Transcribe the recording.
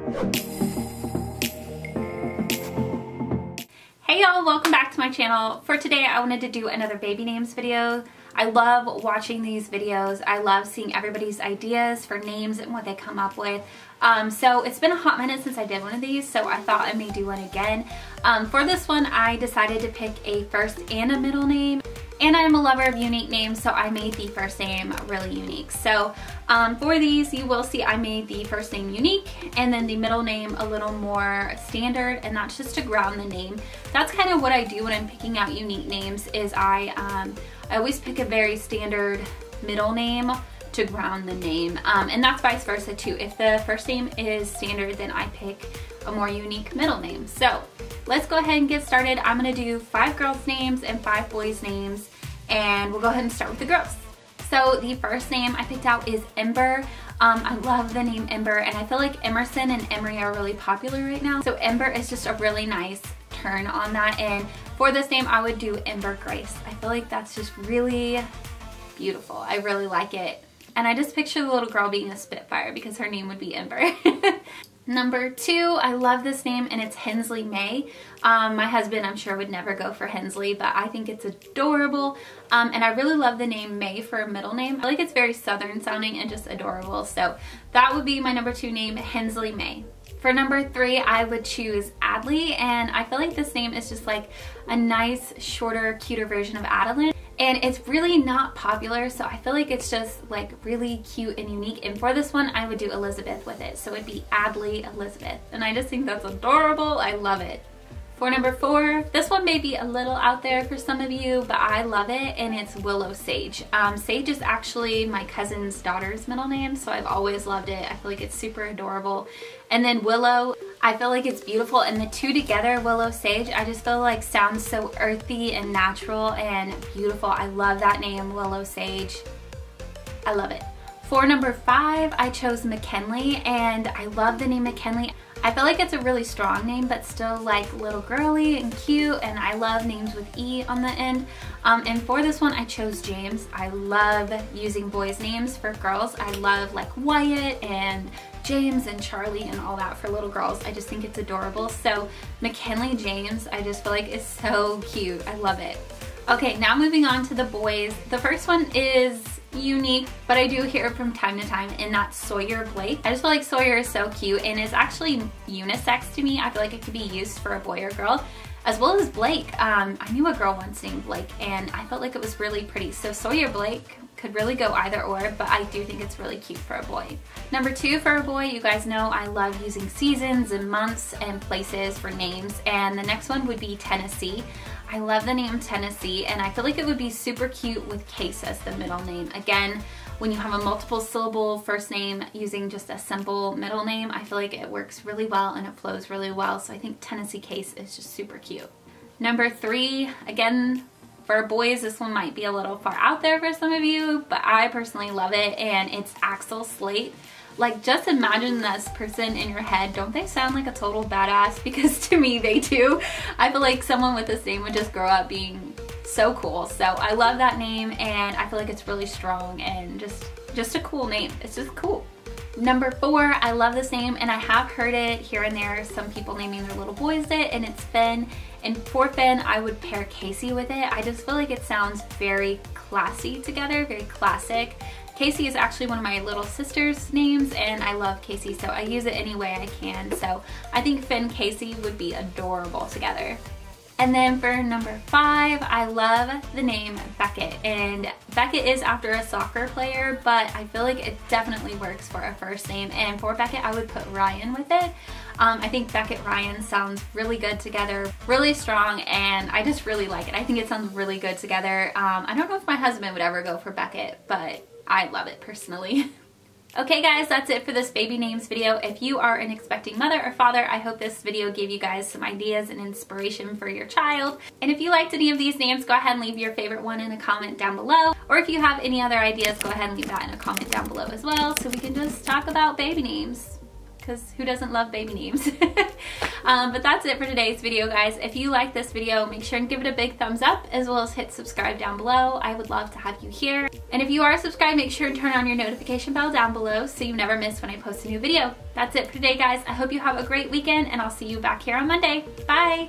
Hey y'all, welcome back to my channel. For today I wanted to do another baby names video. I love watching these videos. I love seeing everybody's ideas for names and what they come up with. So it's been a hot minute since I did one of these, so I thought I may do one again. For this one I decided to pick a first and a middle name. And I'm a lover of unique names, so I made the first name really unique. So for these, you will see I made the first name unique and then the middle name a little more standard, and that's just to ground the name. That's kind of what I do when I'm picking out unique names, is I always pick a very standard middle name to ground the name. And that's vice versa too. If the first name is standard, then I pick a more unique middle name. So let's go ahead and get started. I'm gonna do 5 girls' names and 5 boys' names, and we'll go ahead and start with the girls. So the first name I picked out is Ember. I love the name Ember, and I feel like Emerson and Emery are really popular right now. So Ember is just a really nice turn on that, and for this name I would do Ember Grace. I feel like that's just really beautiful. I really like it. And I just picture the little girl being a Spitfire because her name would be Ember. Number 2, I love this name, and it's Hensley May. My husband, I'm sure, would never go for Hensley, but I think it's adorable. And I really love the name May for a middle name. I feel like it's very southern sounding and just adorable. So that would be my number 2 name, Hensley May. For number 3, I would choose Adley, and I feel like this name is just like a nice, shorter, cuter version of Adeline. And it's really not popular, so I feel like it's just like really cute and unique. And for this one, I would do Elizabeth with it. So it'd be Adley Elizabeth. And I just think that's adorable. I love it. For number 4, this one may be a little out there for some of you, but I love it, and it's Willow Sage. Sage is actually my cousin's daughter's middle name, so I've always loved it. I feel like it's super adorable. And then Willow, I feel like it's beautiful, and the two together, Willow Sage, I just feel like sounds so earthy and natural and beautiful. I love that name, Willow Sage. I love it. For number 5, I chose Mckinley, and I love the name Mckinley. I feel like it's a really strong name, but still like little girly and cute, and I love names with E on the end. And for this one, I chose James. I love using boys' names for girls. I love like Wyatt and James and Charlie and all that for little girls. I just think it's adorable. So Mckinley James, I just feel like is so cute. I love it. Okay, now moving on to the boys. The first one is unique, but I do hear it from time to time, and that's Sawyer Blake. I just feel like Sawyer is so cute, and is actually unisex to me. I feel like it could be used for a boy or girl, as well as Blake. I knew a girl once named Blake, and I felt like it was really pretty. So Sawyer Blake could really go either or, but I do think it's really cute for a boy. Number 2 for a boy, you guys know I love using seasons and months and places for names, and the next one would be Tennessee. I love the name Tennessee, and I feel like it would be super cute with Case as the middle name. Again, when you have a multiple syllable first name using just a simple middle name, I feel like it works really well and it flows really well. So I think Tennessee Case is just super cute. Number 3, again, for boys, this one might be a little far out there for some of you, but I personally love it, and it's Axel Slate. Like, just imagine this person in your head. Don't they sound like a total badass? Because to me, they do. I feel like someone with this name would just grow up being so cool. So I love that name, and I feel like it's really strong and just a cool name. It's just cool. Number 4, I love this name, and I have heard it here and there, some people naming their little boys it, and it's Finn. And for Finn, I would pair Casey with it. I just feel like it sounds very classy together, very classic. Casey is actually one of my little sister's names, and I love Casey, so I use it any way I can. So I think Finn Casey would be adorable together. And then for number 5, I love the name Beckett, and Beckett is after a soccer player, but I feel like it definitely works for a first name. And for Beckett, I would put Ryan with it. I think Beckett Ryan sounds really good together, really strong, and I just really like it. I think it sounds really good together. I don't know if my husband would ever go for Beckett, but I love it personally. Okay guys, that's it for this baby names video. If you are an expecting mother or father, I hope this video gave you guys some ideas and inspiration for your child. And if you liked any of these names, go ahead and leave your favorite one in a comment down below. Or if you have any other ideas, go ahead and leave that in a comment down below as well, so we can just talk about baby names. Because who doesn't love baby names? But that's it for today's video, guys. If you like this video, make sure and give it a big thumbs up, as well as hit subscribe down below. I would love to have you here. And if you are subscribed, make sure and turn on your notification bell down below so you never miss when I post a new video. That's it for today, guys. I hope you have a great weekend, and I'll see you back here on Monday. Bye!